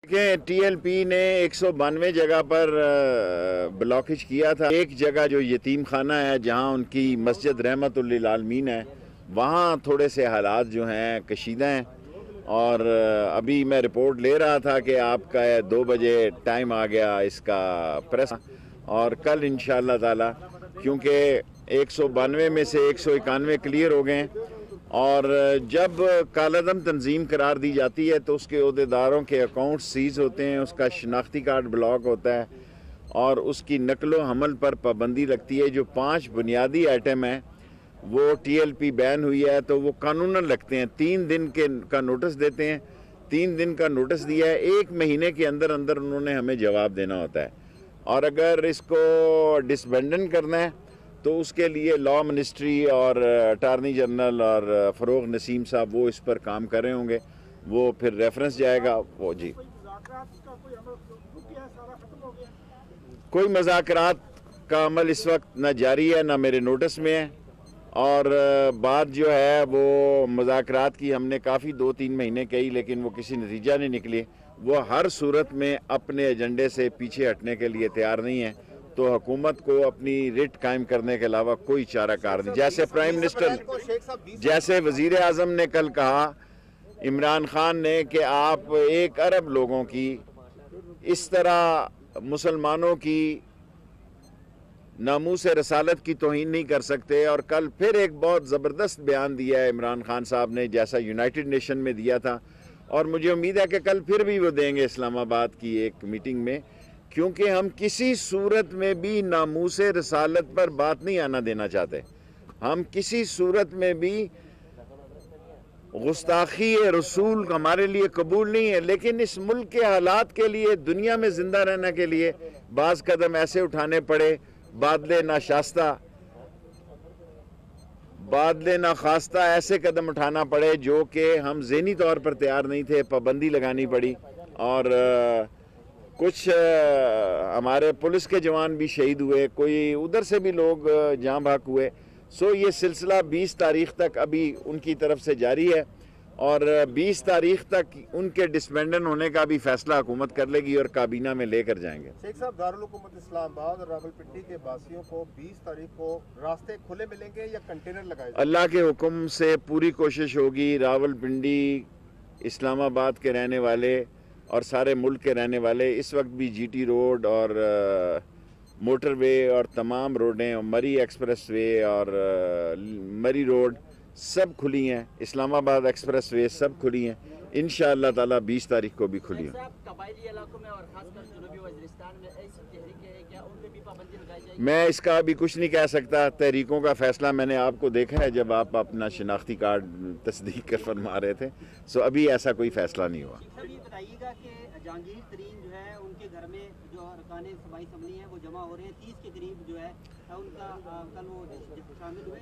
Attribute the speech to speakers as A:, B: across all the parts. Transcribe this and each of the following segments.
A: देखें, टीएलपी ने 192 जगह पर ब्लॉकेज किया था। एक जगह जो यतीम खाना है, जहां उनकी मस्जिद रहमतुल लिल आलमीन है, वहां थोड़े से हालात जो हैं कशीदा हैं। और अभी मैं रिपोर्ट ले रहा था कि आपका 2 बजे टाइम आ गया इसका प्रेस, और कल इंशाअल्लाह ताला, क्योंकि 192 में से 191 क्लियर हो गए हैं। और जब कालादम तंजीम करार दी जाती है तो उसके अहदेदारों के अकाउंट सीज होते हैं, उसका शनाख्ती कार्ड ब्लॉक होता है और उसकी नकलो हमल पर पाबंदी लगती है। जो 5 बुनियादी आइटम हैं वो टीएलपी बैन हुई है तो वो कानूनन लगते हैं। 3 दिन का नोटिस देते हैं। 3 दिन का नोटिस दिया है, 1 महीने के अंदर अंदर उन्होंने हमें जवाब देना होता है। और अगर इसको डिसबैंडन करना है तो उसके लिए लॉ मिनिस्ट्री और अटारनी जनरल और फ़रोग नसीम साहब वो इस पर काम कर रहे होंगे, वो फिर रेफरेंस जाएगा। वो जी कोई मज़ाकरात का अमल इस वक्त ना जारी है, ना मेरे नोटिस में है। और बात जो है वो मज़ाकरात की हमने काफ़ी 2-3 महीने कही, लेकिन वो किसी नतीजा नहीं निकली। वो हर सूरत में अपने एजेंडे से पीछे हटने के लिए तैयार नहीं है, तो हुकूमत को अपनी रिट कायम करने के अलावा कोई चारा कार नहीं। जैसे प्राइम मिनिस्टर, जैसे वजीर आज़म ने कल कहा इमरान खान ने कि आप 1 अरब लोगों की इस तरह मुसलमानों की नामूस रसालत की तौहीन नहीं कर सकते। और कल फिर एक बहुत ज़बरदस्त बयान दिया है इमरान खान साहब ने, जैसा यूनाइटेड नेशन में दिया था, और मुझे उम्मीद है कि कल फिर भी वो देंगे इस्लामाबाद की एक मीटिंग में, क्योंकि हम किसी सूरत में भी नामूस रसालत पर बात नहीं आना देना चाहते। हम किसी सूरत में भी गुस्ताखी रसूल हमारे लिए कबूल नहीं है। लेकिन इस मुल्क के हालात के लिए, दुनिया में ज़िंदा रहने के लिए बाज़ कदम ऐसे उठाने पड़े, बादले ना खास्ता ऐसे कदम उठाना पड़े जो कि हम ज़हनी तौर पर तैयार नहीं थे। पाबंदी लगानी पड़ी और कुछ हमारे पुलिस के जवान भी शहीद हुए, कोई उधर से भी लोग जाँ भाग हुए। सो ये सिलसिला 20 तारीख तक अभी उनकी तरफ से जारी है और 20 तारीख तक उनके डिसबैंडन होने का भी फैसला हुकूमत कर लेगी और काबीना में लेकर जाएंगे।
B: शेख साहब, दारुल हुकूमत इस्लामाबाद और रावलपिंडी के वासियों को 20 तारीख को रास्ते खुले मिलेंगे या कंटेनर लगाए जाएंगे?
A: अल्लाह के हुक्म से पूरी कोशिश होगी। रावलपिंडी, इस्लामाबाद के रहने वाले और सारे मुल्क के रहने वाले इस वक्त भी जीटी रोड और मोटरवे और तमाम रोडें और मरी एक्सप्रेस वे और मरी रोड सब खुली हैं। इस्लामाबाद एक्सप्रेस वे सब खुली हैं। इंशाअल्लाह ताला 20 तारीख को भी खुली हैं। मैं इसका अभी कुछ नहीं कह सकता। तहरीकों का फैसला मैंने आपको देखा है जब आप अपना शिनाख्ती कार्ड तस्दीक कर फरमा रहे थे। सो अभी ऐसा कोई फैसला नहीं हुआ।
C: बताइएगा कि जहांगीर तरीन जो है उनके घर में जो अरकान सूबाई असम्बली है वो जमा हो रहे हैं, 30 के करीब जो है उनका कल वो शामिल हुए।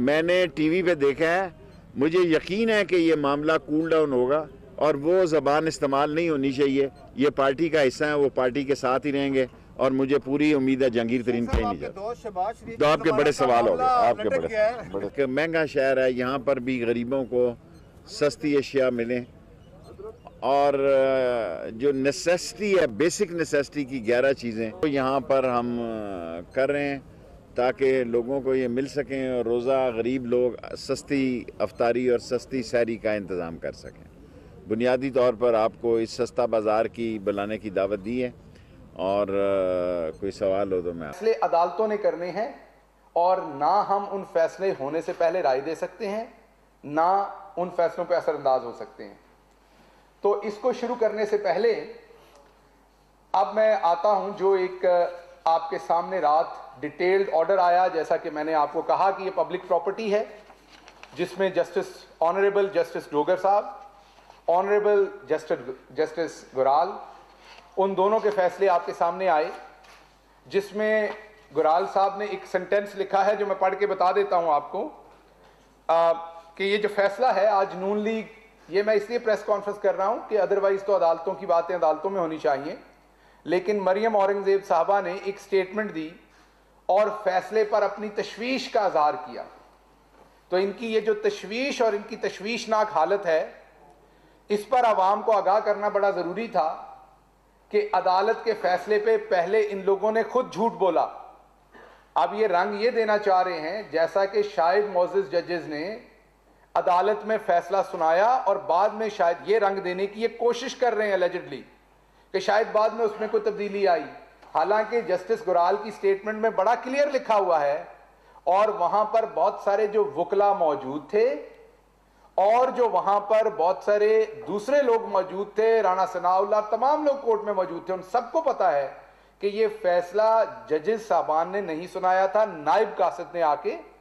A: मैंने टीवी पे देखा है। मुझे यकीन है कि ये मामला कूल डाउन होगा और वो ज़बान इस्तेमाल नहीं होनी चाहिए। ये पार्टी का हिस्सा है, वो पार्टी के साथ ही रहेंगे और मुझे पूरी उम्मीद है जहांगीर तरीन कहीं नहीं जाए। तो आपके बड़े सवाल हो गए, आपके बड़े महंगा शहर है, यहाँ पर भी गरीबों को सस्ती अशिया मिलें और जो नेसेसिटी है, बेसिक नेसेसिटी की 11 चीज़ें तो यहाँ पर हम कर रहे हैं ताकि लोगों को ये मिल सकें और रोज़ा गरीब लोग सस्ती अफ्तारी और सस्ती सहरी का इंतज़ाम कर सकें। बुनियादी तौर पर आपको इस सस्ता बाज़ार की बुलाने की दावत दी है और कोई सवाल हो तो मैं।
D: फैसले अदालतों ने करने हैं और ना हम उन फैसले होने से पहले राय दे सकते हैं, ना उन फैसलों पर असरअंदाज हो सकते हैं। तो इसको शुरू करने से पहले अब मैं आता हूं, जो एक आपके सामने रात डिटेल्ड ऑर्डर आया, जैसा कि मैंने आपको कहा कि ये पब्लिक प्रॉपर्टी है, जिसमें ऑनरेबल जस्टिस डोगर साहब, ऑनरेबल जस्टिस गुराल, उन दोनों के फैसले आपके सामने आए, जिसमें गुराल साहब ने एक सेंटेंस लिखा है जो मैं पढ़ के बता देता हूं आपको कि ये जो फैसला है आज नून लीग, ये मैं इसलिए प्रेस कॉन्फ्रेंस कर रहा हूं कि अदरवाइज तो अदालतों की बातें अदालतों में होनी चाहिए, लेकिन मरियम औरंगजेब साहबा ने एक स्टेटमेंट दी और फैसले पर अपनी तशवीश का इजहार किया। तो इनकी ये जो तशवीश और इनकी तशवीशनाक हालत है, इस पर आवाम को आगाह करना बड़ा जरूरी था कि अदालत के फैसले पे पहले इन लोगों ने खुद झूठ बोला। अब ये रंग ये देना चाह रहे हैं जैसा कि शायद मोअज़्ज़िज़ जजेस ने अदालत में फैसला सुनाया और बाद में शायद ये रंग देने की ये कोशिश कर रहे हैं एलिजिडली कि शायद बाद में उसमें कोई तब्दीली आई। हालांकि जस्टिस गुराल की स्टेटमेंट में बड़ा क्लियर लिखा हुआ है और वहां पर बहुत सारे जो वकला मौजूद थे और जो वहां पर बहुत सारे दूसरे लोग मौजूद थे, राणा सनाउल्लाह, तमाम लोग कोर्ट में मौजूद थे, उन सबको पता है कि ये फैसला जजेस साहबान ने नहीं सुनाया था, नायब कासिद ने आके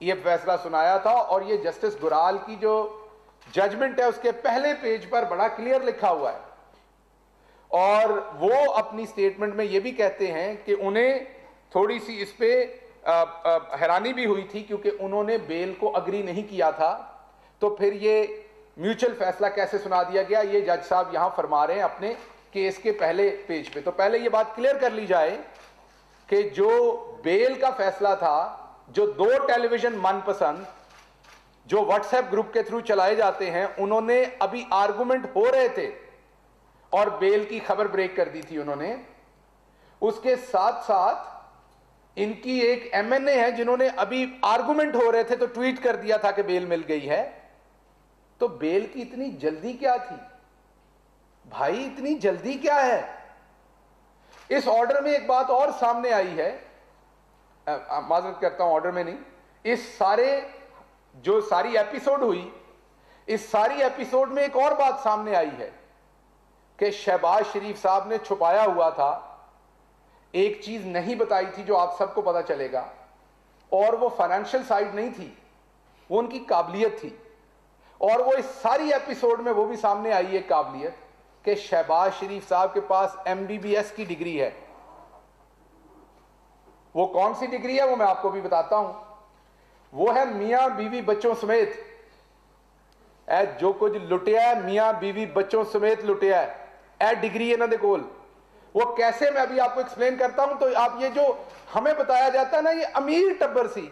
D: ये फैसला सुनाया था। और ये जस्टिस गुराल की जो जजमेंट है उसके पहले पेज पर बड़ा क्लियर लिखा हुआ है। और वो अपनी स्टेटमेंट में ये भी कहते हैं कि उन्हें थोड़ी सी इस पे हैरानी भी हुई थी क्योंकि उन्होंने बेल को अग्री नहीं किया था, तो फिर ये म्यूचुअल फैसला कैसे सुना दिया गया, ये जज साहब यहां फरमा रहे हैं अपने केस के पहले पेज पे। तो पहले ये बात क्लियर कर ली जाए कि जो बेल का फैसला था, जो 2 टेलीविजन मनपसंद जो व्हाट्सएप ग्रुप के थ्रू चलाए जाते हैं, उन्होंने अभी आर्गुमेंट हो रहे थे और बेल की खबर ब्रेक कर दी थी उन्होंने। उसके साथ साथ इनकी एक एमएनए है जिन्होंने अभी आर्गुमेंट हो रहे थे तो ट्वीट कर दिया था कि बेल मिल गई है। तो बेल की इतनी जल्दी क्या थी भाई, इतनी जल्दी क्या है? इस ऑर्डर में एक बात और सामने आई है, माजरत करता हूं, ऑर्डर में नहीं, इस सारी एपिसोड हुई, इस सारी एपिसोड में एक और बात सामने आई है कि शहबाज शरीफ साहब ने छुपाया हुआ था, एक चीज नहीं बताई थी जो आप सबको पता चलेगा, और वो फाइनेंशियल साइड नहीं थी, वो उनकी काबिलियत थी। और वो इस सारी एपिसोड में वो भी सामने आई है काबिलियत कि शहबाज शरीफ साहब के पास MBBS की डिग्री है। वो कौन सी डिग्री है वो मैं आपको भी बताता हूं। वो है मियां बीवी बच्चों समेत, जो कुछ लुटिया है मियां बीवी बच्चों समेत लुटिया है, डिग्री इन्हां दे कोल। वो कैसे, मैं अभी आपको एक्सप्लेन करता हूं। तो आप ये जो हमें बताया जाता है ना, ये अमीर टब्बर सी,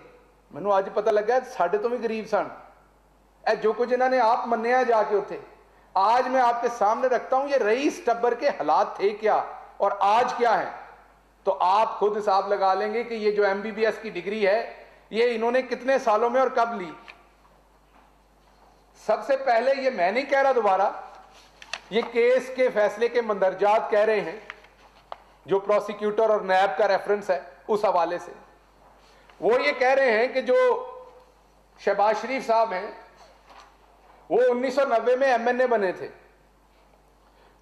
D: मैनू आज पता लगा साढ़े तो भी गरीब सन, जो कुछ इन्होंने आप मन्निया जाके उठे, आज मैं आपके सामने रखता हूं ये रईस टब्बर के हालात थे क्या और आज क्या है। तो आप खुद हिसाब लगा लेंगे कि ये जो MBBS की डिग्री है ये इन्होंने कितने सालों में और कब ली। सबसे पहले, ये मैं नहीं कह रहा दोबारा, ये केस के फैसले के मंदरजात कह रहे हैं, जो प्रोसिक्यूटर और नैब का रेफरेंस है उस हवाले से। वो ये कह रहे हैं कि जो शहबाज शरीफ साहब हैं वो 1990 में MNA बने थे।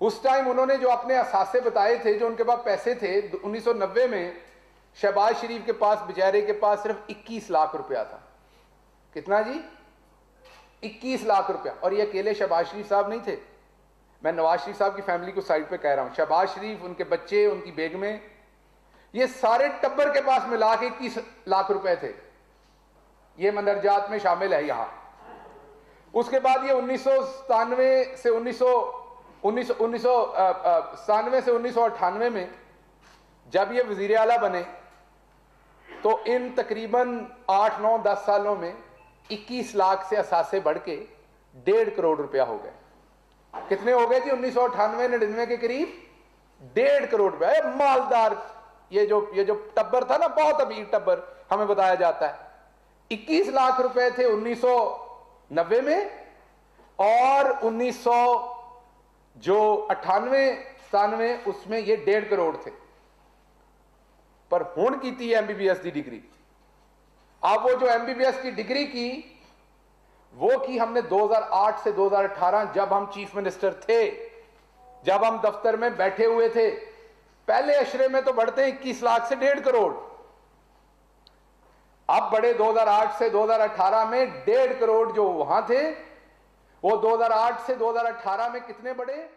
D: उस टाइम उन्होंने जो अपने असासे बताए थे, जो उनके पास पैसे थे 1990 में, शहबाज शरीफ के पास, बेचारे के पास सिर्फ 21 लाख रुपया था। कितना जी? 21 लाख रुपया। और ये अकेले शहबाज शरीफ साहब नहीं थे, मैं नवाज शरीफ साहब की फैमिली को साइड पे कह रहा हूं। शहबाज शरीफ, उनके बच्चे, उनकी बेगमें, ये सारे टब्बर के पास मिला के 21 लाख रुपए थे। ये मंदरजात में शामिल है यहां। उसके बाद ये 1997 से 1998 में जब ये वजीर आला बने तो इन तकरीबन 8, 9, 10 सालों में 21 लाख से असासे बढ़ के 1.5 करोड़ रुपया हो गए। कितने हो गए जी? 1998-99 के करीब 1.5 करोड़ रुपया। मालदार ये जो टब्बर था ना, बहुत अमीर टब्बर हमें बताया जाता है। 21 लाख रुपए थे 1990 में और 1998-97 उसमें ये 1.5 करोड़ थे। पर हुण की थी MBBS की डिग्री। अब वो जो MBBS की डिग्री की, वो की हमने 2008 से 2018, जब हम चीफ मिनिस्टर थे, जब हम दफ्तर में बैठे हुए थे। पहले अशरे में तो बढ़ते 21 लाख से 1.5 करोड़, अब बढ़े 2008 से 2018 में 1.5 करोड़। जो वहां थे वो 2008 से 2018 में कितने बढ़े?